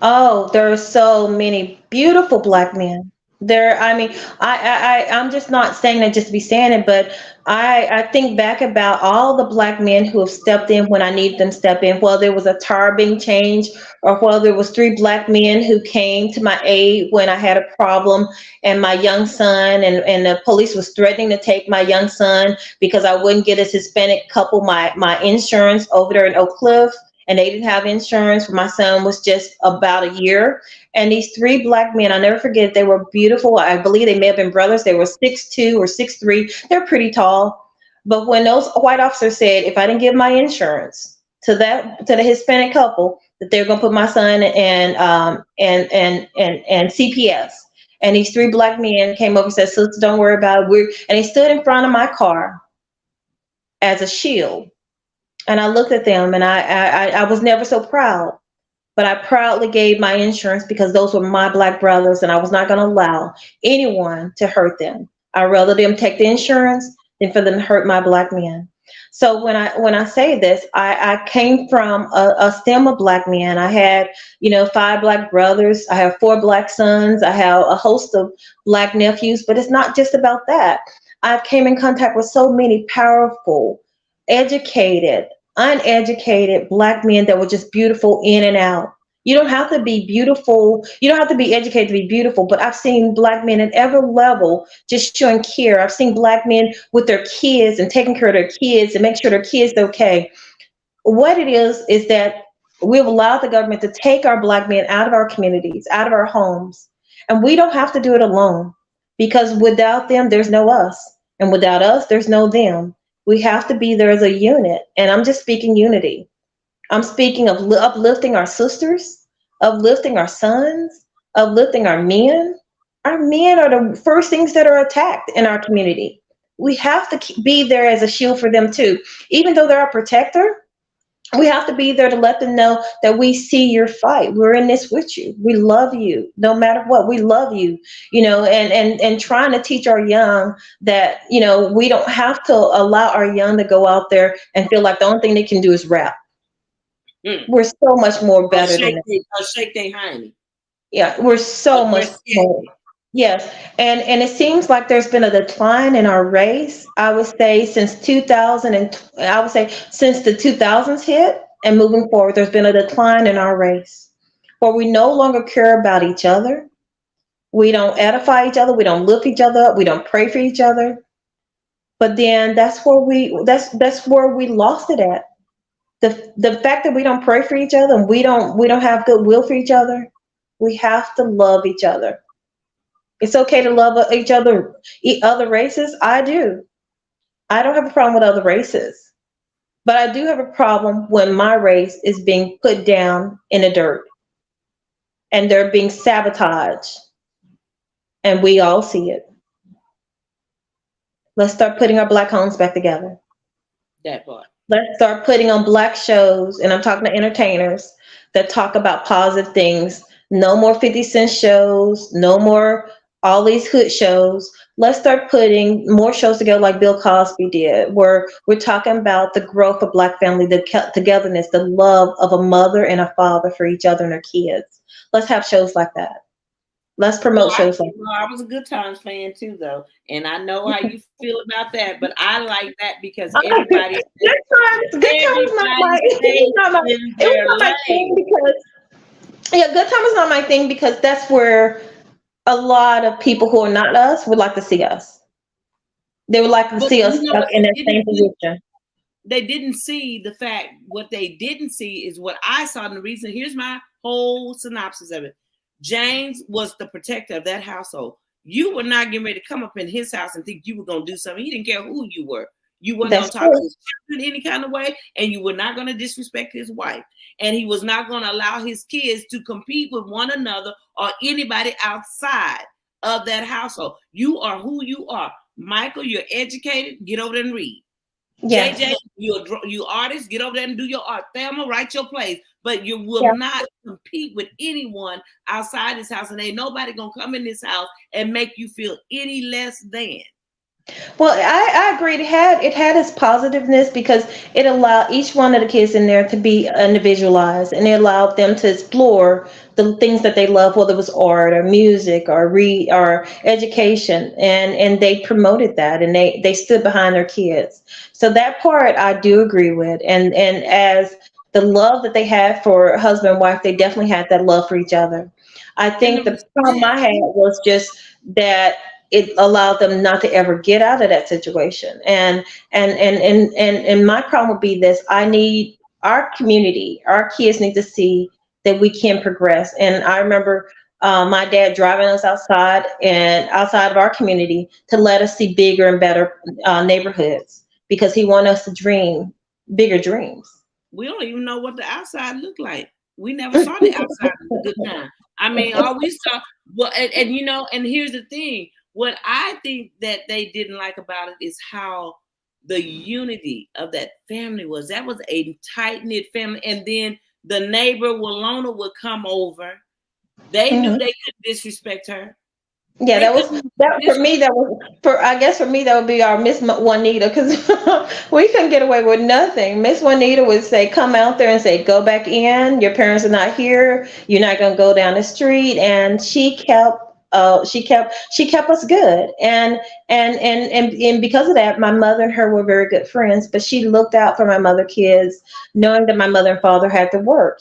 Oh, there are so many beautiful Black men. I mean, I'm just not saying that just to be saying it, but I think back about all the Black men who have stepped in when I needed them to step in. Well, there was a tire being changed, or well, there was 3 Black men who came to my aid when I had a problem, and my young son, and the police was threatening to take my young son because I wouldn't get his Hispanic couple my insurance over there in Oak Cliff. And they didn't have insurance. My son was just about a year. And these 3 Black men, I'll never forget, they were beautiful. I believe they may have been brothers. They were 6'2" or 6'3". They're pretty tall. But when those white officers said, if I didn't give my insurance to the Hispanic couple, that they're gonna put my son in and CPS. And these 3 Black men came over and said, sister, don't worry about it. And they stood in front of my car as a shield. And I looked at them, and I was never so proud, but I proudly gave my insurance because those were my Black brothers, and I was not going to allow anyone to hurt them. I'd rather them take the insurance than for them to hurt my Black men. So when I say this, I came from a stem of Black men. I had 5 Black brothers. I have 4 Black sons. I have a host of Black nephews. But it's not just about that. I've came in contact with so many powerful, educated, uneducated Black men that were just beautiful in and out. You don't have to be beautiful. You don't have to be educated to be beautiful, but I've seen Black men at every level just showing care. I've seen Black men with their kids and taking care of their kids and make sure their kids are okay. What it is that we've allowed the government to take our Black men out of our communities, out of our homes, and we don't have to do it alone, because without them, there's no us, and without us, there's no them. We have to be there as a unit. And I'm just speaking unity. I'm speaking of uplifting our sisters, uplifting our sons, uplifting our men. Our men are the first things that are attacked in our community. We have to be there as a shield for them too. Even though they're our protector, we have to be there to let them know that we see your fight. We're in this with you. We love you. No matter what, we love you, and trying to teach our young that, we don't have to allow our young to go out there and feel like the only thing they can do is rap. We're so much more better than that. Shake their hiney. Yeah, we're so much more. Yes, and it seems like there's been a decline in our race. I would say since the 2000s hit and moving forward, there's been a decline in our race, where we no longer care about each other. We don't edify each other. We don't lift each other up. We don't pray for each other. But then that's where we lost it at. The fact that we don't pray for each other and we don't have goodwill for each other, we have to love each other. It's okay to love each other, other races. I do. I don't have a problem with other races, but I do have a problem when my race is being put down in the dirt and they're being sabotaged, and we all see it. Let's start putting our black homes back together. That part. Let's start putting on black shows, and I'm talking to entertainers that talk about positive things. No more 50 Cent shows, no more all these hood shows. Let's start putting more shows together like Bill Cosby did, where we're talking about the growth of black family, the togetherness, the love of a mother and a father for each other and their kids. Let's have shows like that. Let's promote shows like that. I was a Good Times fan too, though, and I know how you feel about that. But I like that because everybody, Good Times is not my, it was not my thing because Good Time is not my thing because that's where a lot of people who are not us would like to see us. They would like to see us stuck in that same position. They didn't see the fact. What they didn't see is what I saw. And the reason, here's my whole synopsis of it. James was the protector of that household. You were not getting ready to come up in his house and think you were going to do something. He didn't care who you were. You weren't going to talk to his children any kind of way, and you were not going to disrespect his wife. And he was not going to allow his kids to compete with one another or anybody outside of that household. You are who you are. Michael, you're educated. Get over there and read. Yes. JJ, you artist. Get over there and do your art. Thelma, write your plays. But you will not compete with anyone outside this house. And ain't nobody going to come in this house and make you feel any less than. Well, I agree. It had its positiveness because it allowed each one of the kids in there to be individualized, and it allowed them to explore the things that they love, whether it was art or music or education, and they promoted that, and they stood behind their kids. So that part I do agree with, and as the love that they had for husband and wife, they definitely had that love for each other. I think the problem I had was just that it allowed them not to ever get out of that situation. And my problem would be this: I need our community, our kids need to see that we can progress. And I remember my dad driving us outside of our community to let us see bigger and better neighborhoods because he wanted us to dream bigger dreams. We don't even know what the outside looked like. We never saw the outside of a good time. I mean, all we saw, well, and here's the thing. What I think that they didn't like about it is how the unity of that family was. That was a tight-knit family. And then the neighbor, Walona, would come over. They knew they couldn't disrespect her. Yeah, for me, that would be our Miss Juanita, because we couldn't get away with nothing. Miss Juanita would say, come out there and say, go back in. Your parents are not here. You're not going to go down the street. And she kept us good, and because of that, my mother and her were very good friends. But she looked out for my mother kids, knowing that my mother and father had to work,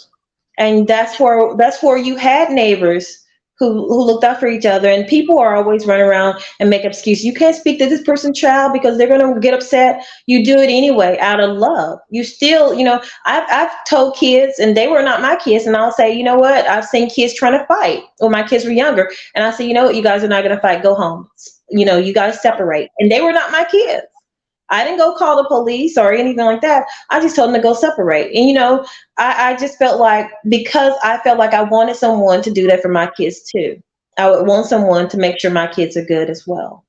and that's where you had neighbors who looked out for each other. And people are always running around and make excuses. You can't speak to this person's child because they're going to get upset. You do it anyway out of love. You still, I've told kids, and they were not my kids, and I'll say, you know what? I've seen kids trying to fight when my kids were younger, and I say, you know what? You guys are not going to fight. Go home. You guys separate. And they were not my kids. I didn't go call the police or anything like that. I just told them to go separate. And, I just felt like, because I felt like I wanted someone to do that for my kids too. I would want someone to make sure my kids are good as well.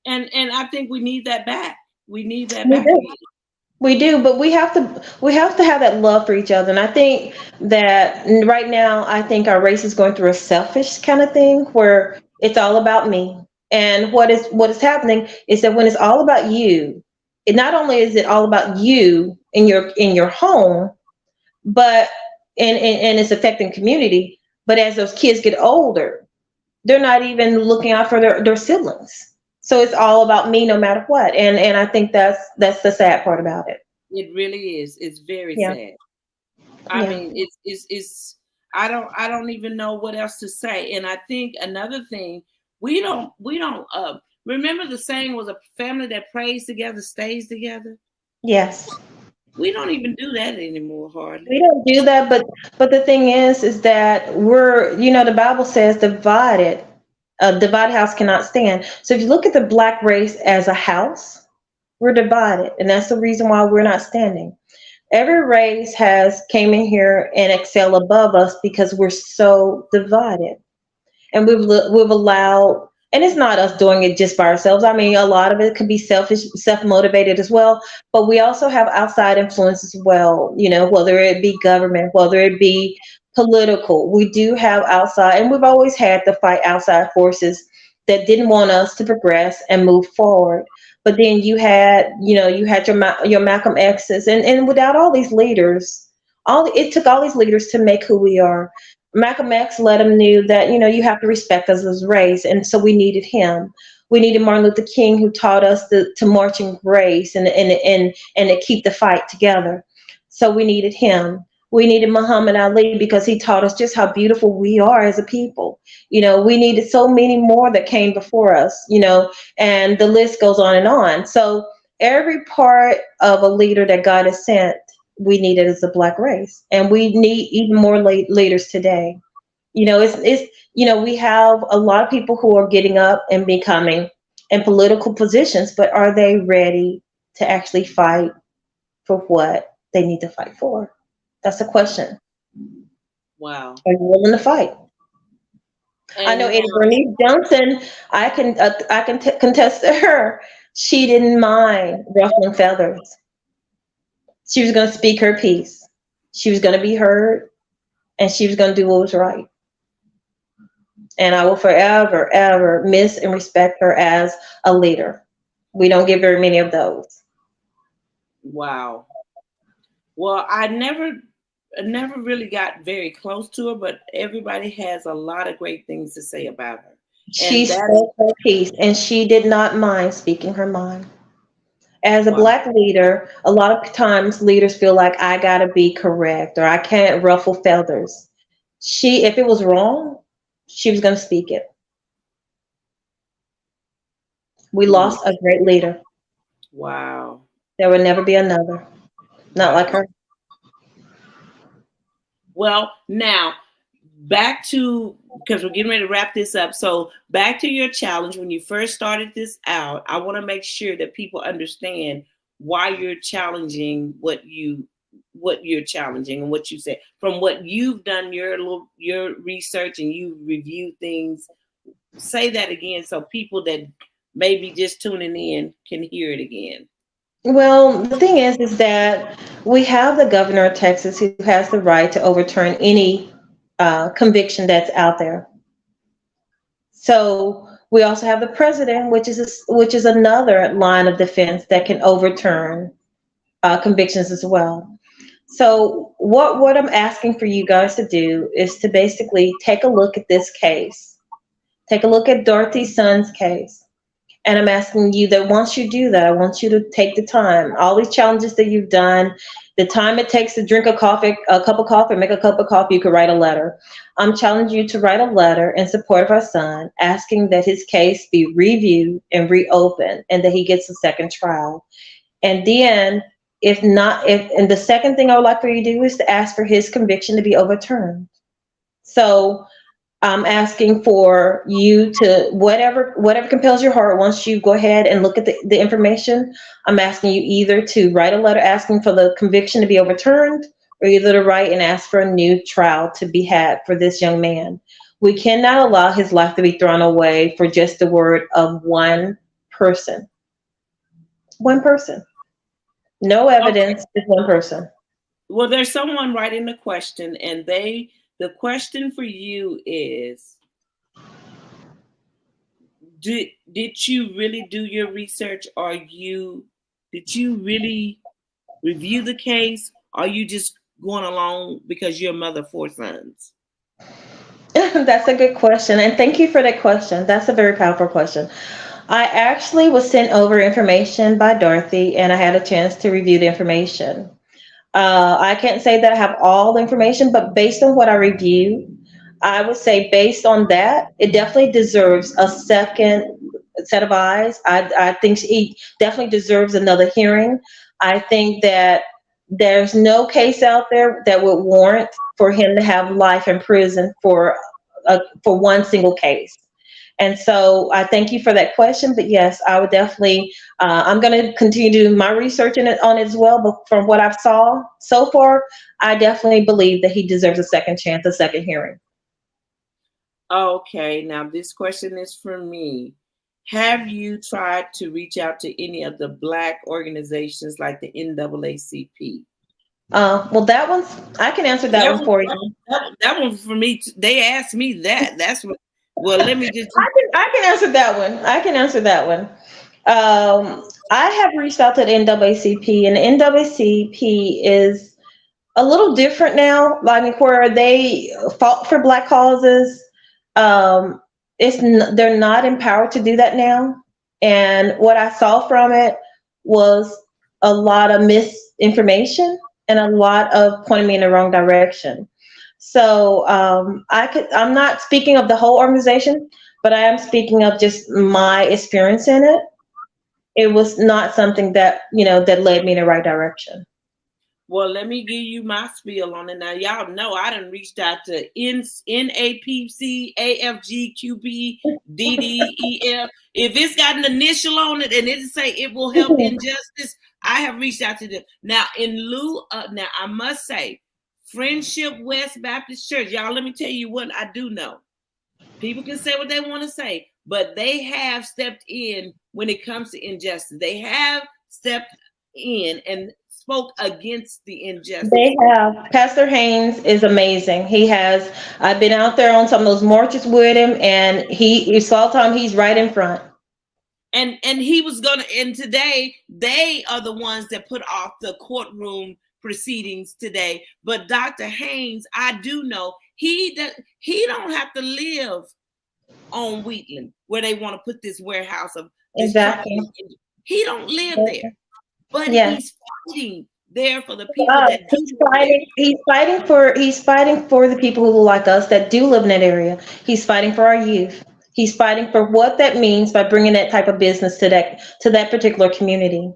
And I think we need that back. We need that back. We do, but we have to have that love for each other. And I think that right now, I think our race is going through a selfish kind of thing where it's all about me. And what is happening is that when it's all about you, it not only is it all about you in your home, but and it's affecting community. But as those kids get older, they're not even looking out for their siblings. So it's all about me no matter what. And I think that's the sad part about it. It really is. It's very sad. I mean, it's I don't even know what else to say. And I think another thing, we don't remember the saying was, a family that prays together stays together. Yes. We don't even do that anymore, We hardly. don't do that, but the thing is that we're, the Bible says divided, a divided house cannot stand. So if you look at the black race as a house, we're divided, and that's the reason why we're not standing. Every race has came in here and excel above us because we're so divided, and we've allowed, and it's not us doing it just by ourselves. I mean, a lot of it could be selfish, self-motivated as well, but we also have outside influence as well, whether it be government, whether it be political. We do have outside, and we've always had to fight outside forces that didn't want us to progress and move forward. But then you had your Malcolm X's, and without all these leaders, it took all these leaders to make who we are. Malcolm X let him knew that you have to respect us as race, and so we needed him. We needed Martin Luther King, who taught us to march in grace and to keep the fight together. So we needed him. We needed Muhammad Ali because he taught us just how beautiful we are as a people. We needed so many more that came before us. And the list goes on and on. So every part of a leader that God has sent, we need it as a black race, and we need even more leaders today. We have a lot of people who are getting up and becoming in political positions, but are they ready to actually fight for what they need to fight for? That's the question. Wow. Are you willing to fight? I know And Eddie now, Bernice Johnson. I can contest to her. She didn't mind ruffling feathers. She was going to speak her piece. She was going to be heard, and she was going to do what was right. And I will forever, ever miss and respect her as a leader. We don't get very many of those. wow. Well, I never really got very close to her, but everybody has a lot of great things to say about her. She And that's spoke her piece, and she did not mind speaking her mind. As a wow. black leader, a lot of times leaders feel like I gotta be correct or I can't ruffle feathers. If it was wrong, she was gonna speak it. We Mm, lost a great leader. wow. There will never be another, not like Wow. her. Well, now back to, because we're getting ready to wrap this up. So back to your challenge when you first started this out. I want to make sure that people understand why you're challenging what you're challenging and what you said. From what you've done your research and you reviewed things. Say that again so people that maybe just tuning in can hear it again. Well, the thing is that we have the governor of Texas who has the right to overturn any conviction that's out there. So we also have the president, which is another line of defense that can overturn convictions as well. So what I'm asking for you guys to do is to basically take a look at this case, take a look at Dorothy's son's case. And I'm asking you that once you do that, I want you to take the time, all these challenges that you've done, the time it takes to drink a cup of coffee, make a cup of coffee, you could write a letter. I'm challenging you to write a letter in support of our son, asking that his case be reviewed and reopened and that he gets a second trial. And then and the second thing I would like for you to do is to ask for his conviction to be overturned. So I'm asking for you to whatever compels your heart. Once you go ahead and look at the information, I'm asking you either to write a letter asking for the conviction to be overturned, or either to write and ask for a new trial to be had for this young man. We cannot allow his life to be thrown away for just the word of one person. One person. No Okay. evidence, just one person. Well, there's someone writing the question, and the question for you is, did you really do your research? Did you really review the case? Or are you just going along because you're a mother of four sons? That's a good question, and thank you for that question. That's a very powerful question. I actually was sent over information by Dorothy, and I had a chance to review the information. I can't say that I have all the information, but based on what I reviewed, I would say based on that, it definitely deserves a second set of eyes. I think he definitely deserves another hearing. I think that There's no case out there that would warrant for him to have life in prison for one single case. And so I thank you for that question. But yes, I would definitely, I'm going to continue to do my research on it as well. But from what I've saw so far, I definitely believe that he deserves a second chance, a second hearing. Okay, now this question is for me. Have you tried to reach out to any of the Black organizations like the NAACP? Well, that one's, I can answer that one for you. That one for me. They asked me that. That's what. Well, let me just. I can answer that one. I can answer that one. I have reached out to the NAACP, and the NAACP is a little different now. Like where they fought for Black causes. They're not empowered to do that now. And what I saw from it was a lot of misinformation and a lot of pointing me in the wrong direction. So I'm not speaking of the whole organization, but I am speaking of just my experience in it. It was not something that, that led me in the right direction. Well, let me give you my spiel on it. Now, y'all know I done reached out to NAPC, AFG, QP, DDEF. If it's got an initial on it and it say it will help injustice, I have reached out to them. Now, in lieu of, now I must say, Friendship West Baptist Church, y'all, let me tell you what I do know. People can say what they want to say, but they have stepped in when it comes to injustice. They have stepped in and spoke against the injustice. They have. Pastor Haynes is amazing. He has, I've been out there on some of those marches with him, and you saw time he's right in front. And he was and today they are the ones that put off the courtroom proceedings today. But Dr. Haynes, I do know he don't have to live on Wheatland where they want to put this warehouse of this exactly. He don't live there, but he's fighting there for the people that he's fighting for the people who like us that do live in that area. He's fighting for our youth. He's fighting for what that means by bringing that type of business to that particular community.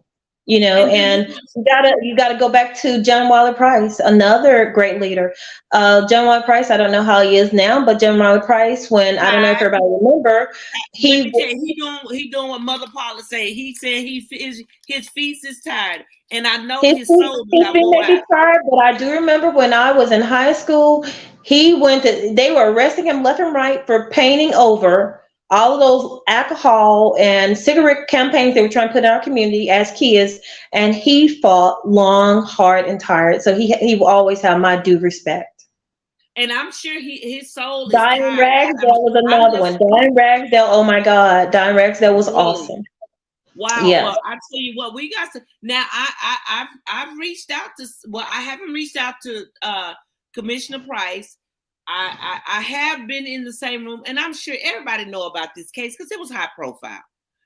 And you gotta go back to John Wilder Price, another great leader. John Wilder Price, I don't know how he is now, but John Wilder Price, when I don't know if everybody remember, he doing what Mother Paula say. He said his feet is tired, and I know his soul may be tired. But I do remember when I was in high school, they were arresting him left and right for painting over all of those alcohol and cigarette campaigns they were trying to put in our community as kids, and he fought long, hard, and tired. So he will always have my due respect. And I'm sure his soul is Diane Ragsdale was another one. Diane Ragsdale, oh my God, Diane Ragsdale was awesome. Wow. Yes. Well, I tell you what, we got to now. I've reached out to. Well, I haven't reached out to Commissioner Price. I have been in the same room, and I'm sure everybody know about this case because it was high profile.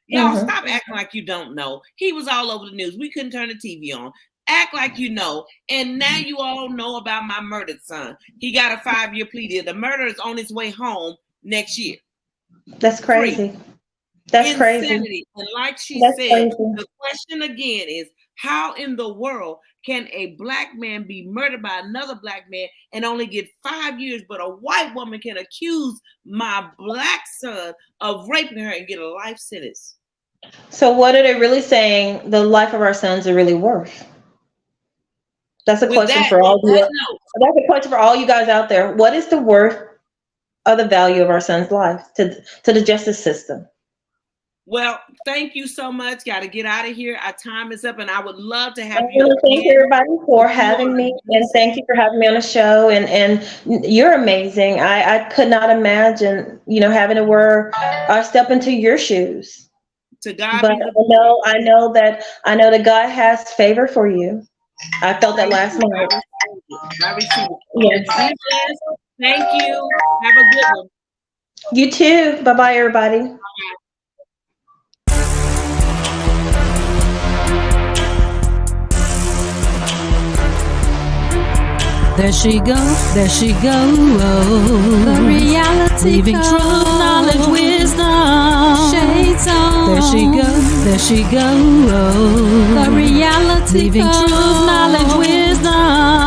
Y'all stop acting like you don't know. He was all over the news. We couldn't turn the TV on. Act like you know. And now you all know about my murdered son. He got a 5-year plea deal. The murderer is on his way home next year. That's crazy. That's insanity. Crazy. And like she said, the question again is, how in the world can a Black man be murdered by another Black man and only get 5 years, but a white woman can accuse my Black son of raping her and get a life sentence? So what are they really saying the life of our sons are really worth? That's a question for all you. That's a question for all you guys out there. What is the worth of the value of our son's life to the justice system? Well, thank you so much. Got to get out of here. Our time is up, and I would love to have you. Thank you, everybody, for having me, and thank you for having me on the show. And you're amazing. I could not imagine, having to step into your shoes. To God, but I know that God has favor for you. I felt that last night. I received it. Yes. Thank you. Have a good one. You too. Bye-bye, everybody. Bye. There she goes, there she goes. The reality, leaving truth, knowledge, wisdom, shades song. There she goes, The reality leaving comes. truth, knowledge, wisdom.